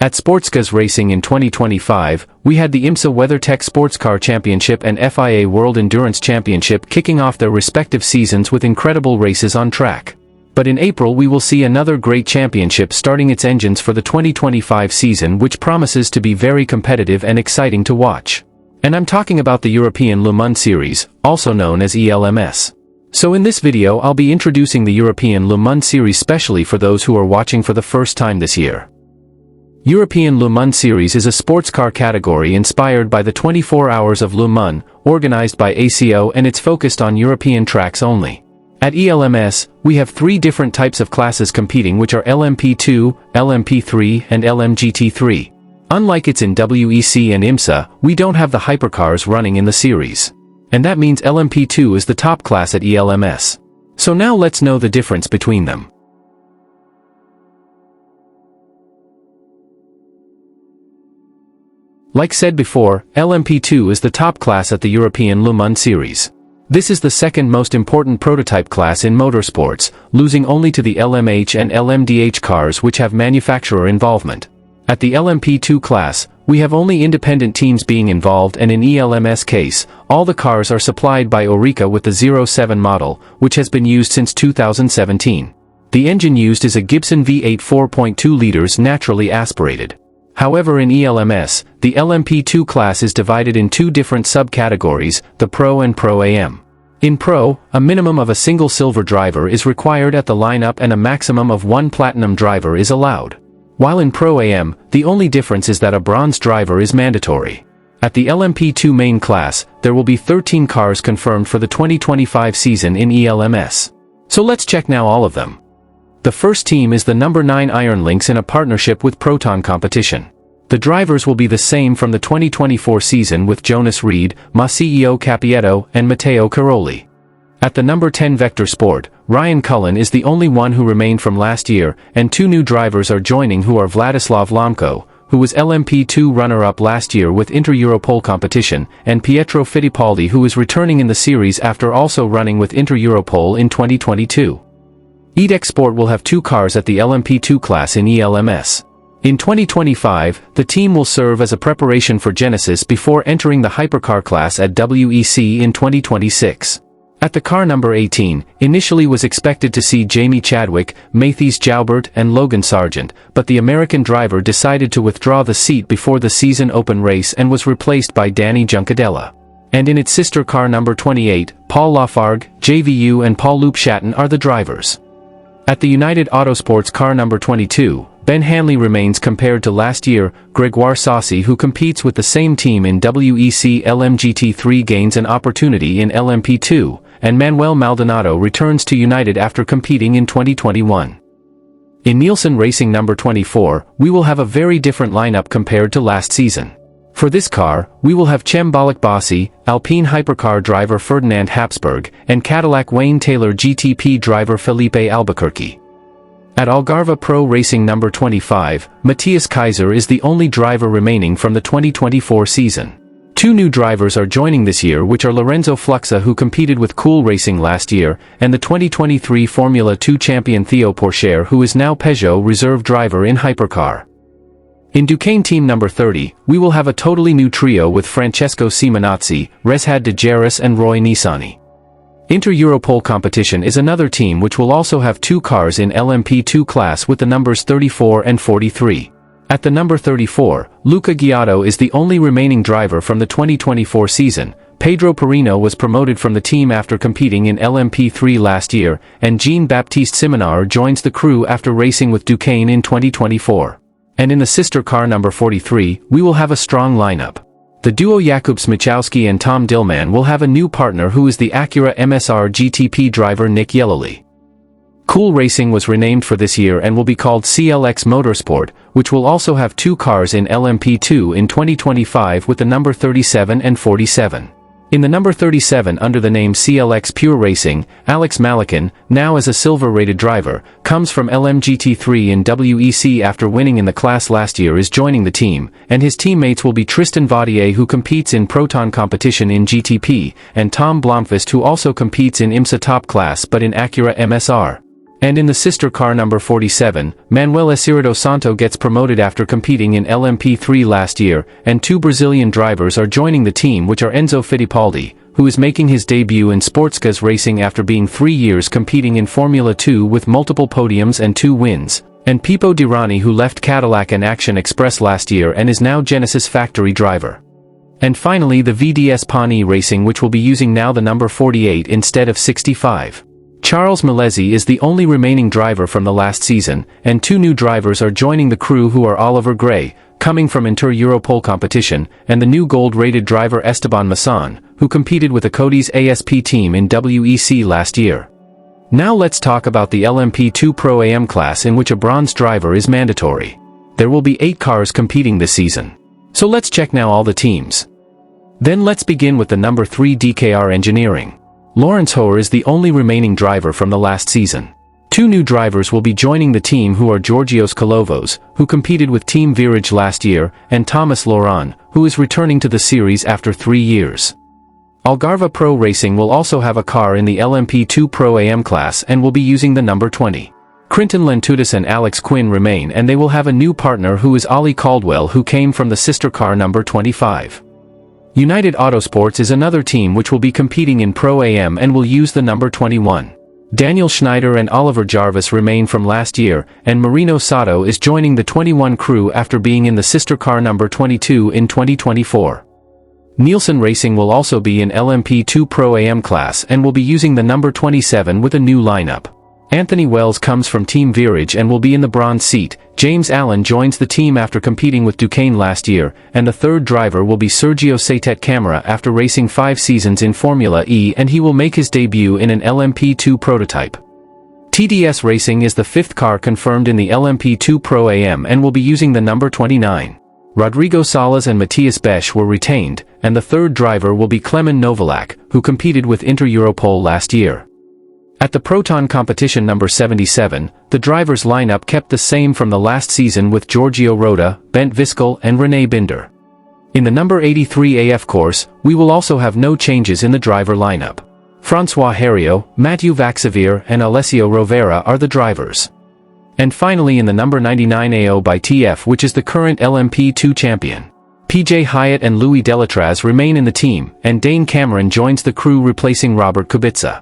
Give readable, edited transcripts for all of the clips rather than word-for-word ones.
At Sportscars Racing in 2025, we had the IMSA Weathertech Sportscar Championship and FIA World Endurance Championship kicking off their respective seasons with incredible races on track. But in April we will see another great championship starting its engines for the 2025 season, which promises to be very competitive and exciting to watch. And I'm talking about the European Le Mans Series, also known as ELMS. So in this video I'll be introducing the European Le Mans Series specially for those who are watching for the first time this year. European Le Mans Series is a sports car category inspired by the 24 Hours of Le Mans, organized by ACO, and it's focused on European tracks only. At ELMS, we have three different types of classes competing, which are LMP2, LMP3, and LMGT3. Unlike it's in WEC and IMSA, we don't have the hypercars running in the series. And that means LMP2 is the top class at ELMS. So now let's know the difference between them. Like said before, LMP2 is the top class at the European Le Mans Series. This is the second most important prototype class in motorsports, losing only to the LMH and LMDH cars, which have manufacturer involvement. At the LMP2 class, we have only independent teams being involved, and in ELMS case, all the cars are supplied by Orica with the 07 model, which has been used since 2017. The engine used is a Gibson V8 4.2 liters naturally aspirated. However, in ELMS, the LMP2 class is divided in two different subcategories, the Pro and Pro-Am. In Pro, a minimum of a single silver driver is required at the lineup and a maximum of one platinum driver is allowed. While in Pro-Am, the only difference is that a bronze driver is mandatory. At the LMP2 main class, there will be 13 cars confirmed for the 2025 season in ELMS. So let's check now all of them. The first team is the number 9 Iron Lynx in a partnership with Proton Competition. The drivers will be the same from the 2024 season, with Jonas Reed, Masio Capietto, and Matteo Caroli. At the number 10 Vector Sport, Ryan Cullen is the only one who remained from last year, and two new drivers are joining, who are Vladislav Lomko, who was LMP2 runner-up last year with Inter-Europol competition, and Pietro Fittipaldi, who is returning in the series after also running with Inter-Europol in 2022. EDEC Sport will have two cars at the LMP2 class in ELMS. In 2025, the team will serve as a preparation for Genesis before entering the hypercar class at WEC in 2026. At the car number 18, initially was expected to see Jamie Chadwick, Mathies Joubert, and Logan Sargent, but the American driver decided to withdraw the seat before the season open race and was replaced by Danny Juncadella. And in its sister car number 28, Paul Lafargue, JVU, and Paul Loupchatin are the drivers. At the United Autosports car number 22, Ben Hanley remains compared to last year. Gregoire Saucy, who competes with the same team in WEC LMGT3, gains an opportunity in LMP2, and Manuel Maldonado returns to United after competing in 2021. In Nielsen Racing number 24, we will have a very different lineup compared to last season. For this car, we will have Chem Bossi, Alpine hypercar driver Ferdinand Habsburg, and Cadillac Wayne Taylor GTP driver Felipe Albuquerque. At Algarve Pro Racing number 25, Matthias Kaiser is the only driver remaining from the 2024 season. Two new drivers are joining this year, which are Lorenzo Fluxa, who competed with Cool Racing last year, and the 2023 Formula 2 champion Theo Pourchaire, who is now Peugeot reserve driver in hypercar. In Duquesne team number 30, we will have a totally new trio with Francesco Simonazzi, Reshad De Jaris, and Roy Nissany. Inter-Europol competition is another team which will also have two cars in LMP2 class with the numbers 34 and 43. At the number 34, Luca Giotto is the only remaining driver from the 2024 season. Pedro Perino was promoted from the team after competing in LMP3 last year, and Jean-Baptiste Simonar joins the crew after racing with Duquesne in 2024. And in the sister car number 43, we will have a strong lineup. The duo Jakub Smichowski and Tom Dillman will have a new partner, who is the Acura MSR GTP driver Nick Yellowly. Cool Racing was renamed for this year and will be called CLX Motorsport, which will also have two cars in LMP2 in 2025 with the number 37 and 47. In the number 37, under the name CLX Pure Racing, Alex Malikan, now as a silver-rated driver, comes from LMGT3 in WEC after winning in the class last year, is joining the team, and his teammates will be Tristan Vaudier, who competes in Proton Competition in GTP, and Tom Blomqvist, who also competes in IMSA Top Class but in Acura MSR. And in the sister car number 47, Manuel Espirito Santo gets promoted after competing in LMP3 last year, and two Brazilian drivers are joining the team, which are Enzo Fittipaldi, who is making his debut in Sportscars racing after being 3 years competing in Formula 2 with multiple podiums and 2 wins, and Pipo Derani, who left Cadillac and Action Express last year and is now Genesis factory driver. And finally the VDS Pawnee Racing, which will be using now the number 48 instead of 65. Charles Milesi is the only remaining driver from the last season, and 2 new drivers are joining the crew, who are Oliver Gray, coming from Inter Europol competition, and the new gold-rated driver Esteban Masson, who competed with the Cody's ASP team in WEC last year. Now let's talk about the LMP2 Pro-Am class, in which a bronze driver is mandatory. There will be 8 cars competing this season. So let's check now all the teams. Then let's begin with the number 3 DKR Engineering. Lawrence Hoare is the only remaining driver from the last season. 2 new drivers will be joining the team, who are Georgios Kalovos, who competed with Team Virage last year, and Thomas Laurent, who is returning to the series after 3 years. Algarve Pro Racing will also have a car in the LMP2 Pro-Am class and will be using the number 20. Quinton Lentudis and Alex Quinn remain, and they will have a new partner, who is Ollie Caldwell, who came from the sister car number 25. United Autosports is another team which will be competing in Pro-Am and will use the number 21. Daniel Schneider and Oliver Jarvis remain from last year, and Marino Sato is joining the 21 crew after being in the sister car number 22 in 2024. Nielsen Racing will also be in LMP2 Pro-Am class and will be using the number 27 with a new lineup. Anthony Wells comes from Team Virage and will be in the bronze seat. James Allen joins the team after competing with Duquesne last year, and the third driver will be Sergio Saitet Camara after racing 5 seasons in Formula E, and he will make his debut in an LMP2 prototype. TDS Racing is the 5th car confirmed in the LMP2 Pro-Am and will be using the number 29. Rodrigo Salas and Matthias Besch were retained, and the third driver will be Klemen Novalak, who competed with Inter Europol last year. At the Proton competition number 77, the drivers' lineup kept the same from the last season, with Giorgio Rota, Bent Viskel and René Binder. In the number 83 AF course, we will also have no changes in the driver lineup. François Heriot, Mathieu Vaxivier and Alessio Rovera are the drivers. And finally in the number 99 AO by TF, which is the current LMP2 champion, PJ Hyatt and Louis Delatraz remain in the team, and Dane Cameron joins the crew replacing Robert Kubica.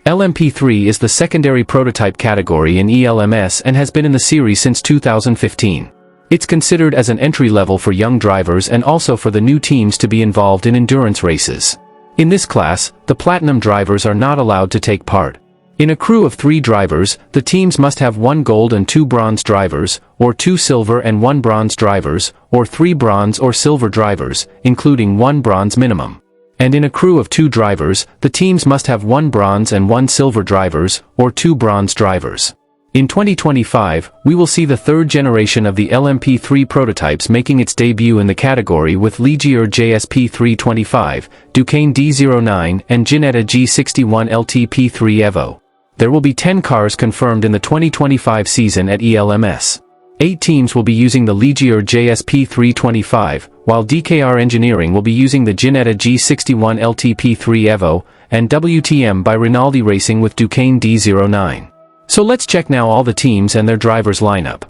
LMP3 is the secondary prototype category in ELMS and has been in the series since 2015. It's considered as an entry level for young drivers and also for the new teams to be involved in endurance races. In this class, the platinum drivers are not allowed to take part. In a crew of 3 drivers, the teams must have 1 gold and 2 bronze drivers, or 2 silver and 1 bronze drivers, or 3 bronze or silver drivers, including 1 bronze minimum. And in a crew of 2 drivers, the teams must have 1 bronze and 1 silver drivers, or 2 bronze drivers. In 2025, we will see the 3rd generation of the LMP3 prototypes making its debut in the category, with Ligier JSP 325, Duquesne D09 and Ginetta G61 LTP3 Evo. There will be 10 cars confirmed in the 2025 season at ELMS. 8 teams will be using the Ligier JSP 325, while DKR Engineering will be using the Ginetta G61 LTP3 Evo, and WTM by Rinaldi Racing with Duquesne D09. So let's check now all the teams and their drivers' lineup.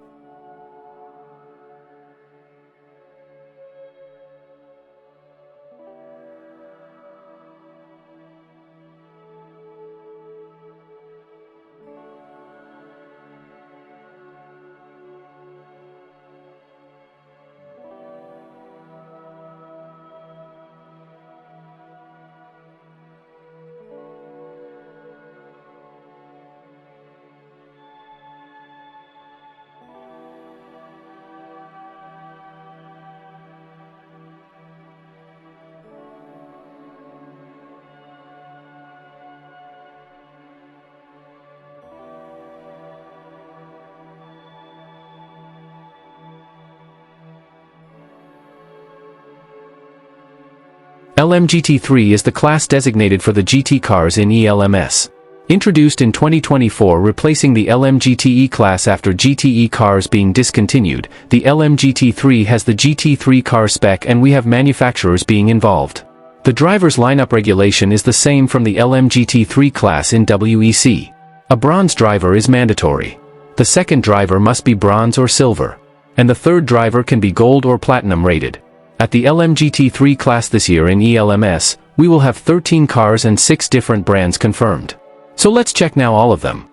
LMGT3 is the class designated for the GT cars in ELMS. Introduced in 2024, replacing the LMGTE class after GTE cars being discontinued, the LMGT3 has the GT3 car spec and we have manufacturers being involved. The driver's lineup regulation is the same from the LMGT3 class in WEC. A bronze driver is mandatory. The second driver must be bronze or silver. And the third driver can be gold or platinum rated. At the LMGT3 class this year in ELMS, we will have 13 cars and 6 different brands confirmed. So let's check now all of them.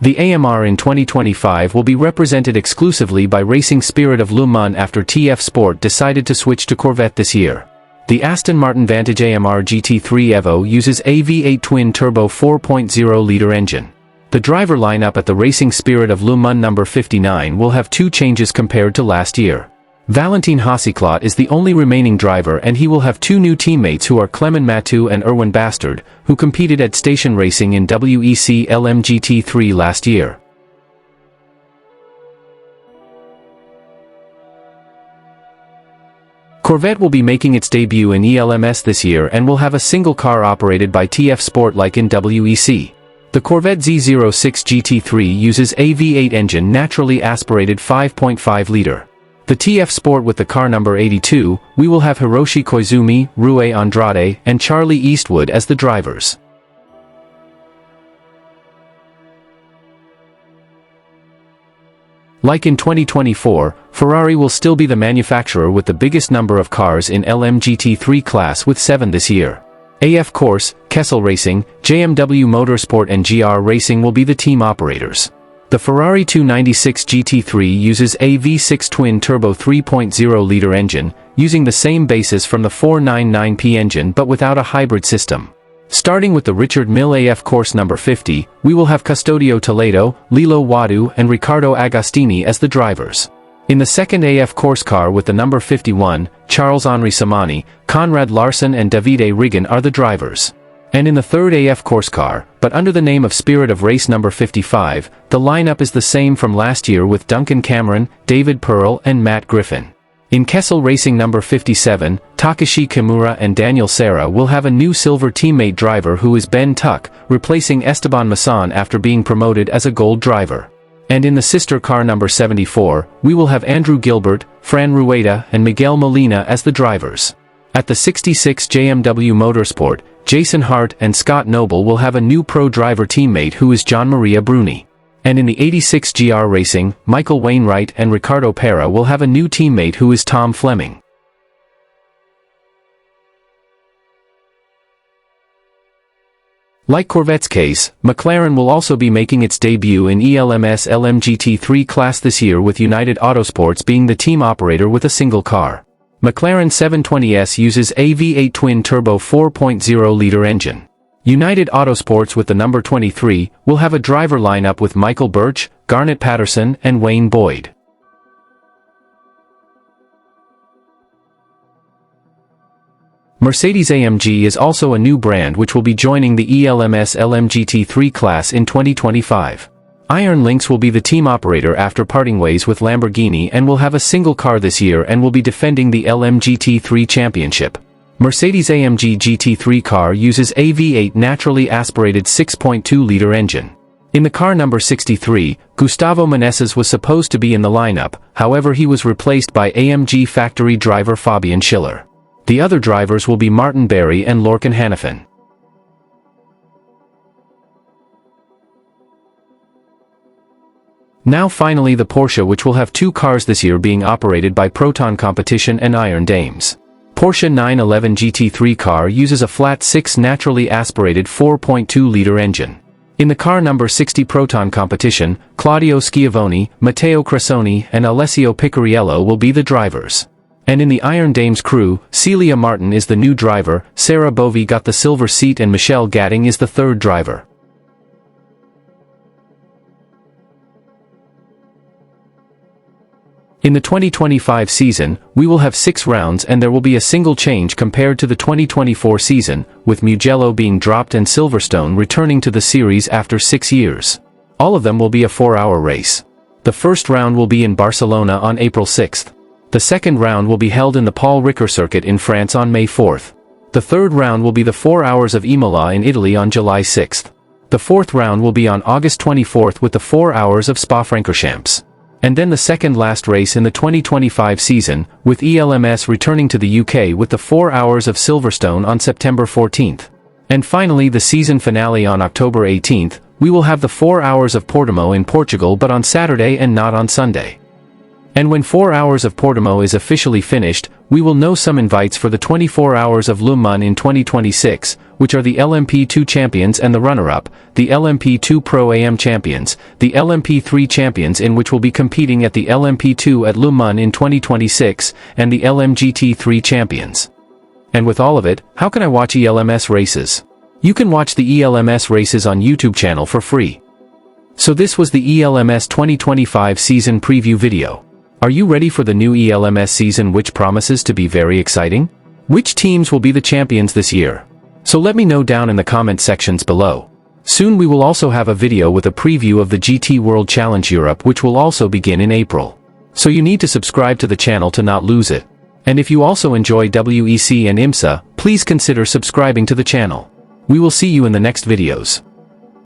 The AMR in 2025 will be represented exclusively by Racing Spirit of Le Mans after TF Sport decided to switch to Corvette this year. The Aston Martin Vantage AMR GT3 Evo uses a V8 twin-turbo 4.0-liter engine. The driver lineup at the Racing Spirit of Le Mans number 59 will have 2 changes compared to last year. Valentin Hasiclot is the only remaining driver and he will have 2 new teammates who are Clement Matou and Erwin Bastard, who competed at Station Racing in WEC LMGT3 last year. Corvette will be making its debut in ELMS this year and will have a single car operated by TF Sport like in WEC. The Corvette Z06 GT3 uses a V8 engine naturally aspirated 5.5-liter. The TF Sport with the car number 82, we will have Hiroshi Koizumi, Rue Andrade, and Charlie Eastwood as the drivers. Like in 2024, Ferrari will still be the manufacturer with the biggest number of cars in LMGT3 class with 7 this year. AF Corse, Kessel Racing, JMW Motorsport and GR Racing will be the team operators. The Ferrari 296 GT3 uses a V6 twin-turbo 3.0-liter engine, using the same basis from the 499P engine but without a hybrid system. Starting with the Richard Mille AF Corse number 50, we will have Custodio Toledo, Lilo Wadu and Riccardo Agostini as the drivers. In the second AF Corse car with the number 51, Charles-Henri Samani, Conrad Larson and Davide Rigan are the drivers. And in the third AF Corse car, but under the name of Spirit of Race number 55, the lineup is the same from last year with Duncan Cameron, David Pearl and Matt Griffin. In Kessel Racing number 57, Takashi Kimura and Daniel Serra will have a new silver teammate driver who is Ben Tuck, replacing Esteban Masson after being promoted as a gold driver. And in the sister car number 74, we will have Andrew Gilbert, Fran Rueda and Miguel Molina as the drivers. At the 66 JMW Motorsport, Jason Hart and Scott Noble will have a new pro driver teammate who is Gian Maria Bruni. And in the 86 GR Racing, Michael Wainwright and Ricardo Pera will have a new teammate who is Tom Fleming. Like Corvette's case, McLaren will also be making its debut in ELMS LMGT3 class this year with United Autosports being the team operator with a single car. McLaren 720S uses a V8 twin-turbo 4.0-liter engine. United Autosports with the number 23 will have a driver lineup with Michael Birch, Garnet Patterson and Wayne Boyd. Mercedes-AMG is also a new brand which will be joining the ELMS LMGT3 class in 2025. Iron Lynx will be the team operator after parting ways with Lamborghini and will have a single car this year and will be defending the LMGT3 championship. Mercedes-AMG GT3 car uses a V8 naturally aspirated 6.2-liter engine. In the car number 63, Gustavo Meneses was supposed to be in the lineup, however he was replaced by AMG factory driver Fabian Schiller. The other drivers will be Martin Barry and Lorcan Hannafin. Now finally the Porsche, which will have 2 cars this year being operated by Proton Competition and Iron Dames. Porsche 911 GT3 car uses a flat 6 naturally aspirated 4.2-liter engine. In the car number 60 Proton Competition, Claudio Schiavone, Matteo Cressoni and Alessio Picariello will be the drivers. And in the Iron Dames crew, Celia Martin is the new driver, Sarah Bovey got the silver seat and Michelle Gatting is the third driver. In the 2025 season, we will have 6 rounds and there will be a single change compared to the 2024 season, with Mugello being dropped and Silverstone returning to the series after 6 years. All of them will be a 4-hour race. The first round will be in Barcelona on April 6th. The second round will be held in the Paul Ricard circuit in France on May 4th. The third round will be the 4 hours of Imola in Italy on July 6th. The fourth round will be on August 24th with the 4 hours of Spa-Francorchamps. And then the second last race in the 2025 season, with ELMS returning to the UK with the 4 Hours of Silverstone on September 14th. And finally the season finale on October 18th, we will have the 4 Hours of Portimao in Portugal but on Saturday and not on Sunday. And when 4 Hours of Portimao is officially finished, we will know some invites for the 24 Hours of Le Mans in 2026, which are the LMP2 champions and the runner-up, the LMP2 Pro-Am champions, the LMP3 champions in which will be competing at the LMP2 at Le Mans in 2026, and the LMGT3 champions. And with all of it, how can I watch ELMS races? You can watch the ELMS races on YouTube channel for free. So this was the ELMS 2025 season preview video. Are you ready for the new ELMS season, which promises to be very exciting? Which teams will be the champions this year? So let me know down in the comment sections below. Soon we will also have a video with a preview of the GT World Challenge Europe, which will also begin in April. So you need to subscribe to the channel to not lose it. And if you also enjoy WEC and IMSA, please consider subscribing to the channel. We will see you in the next videos.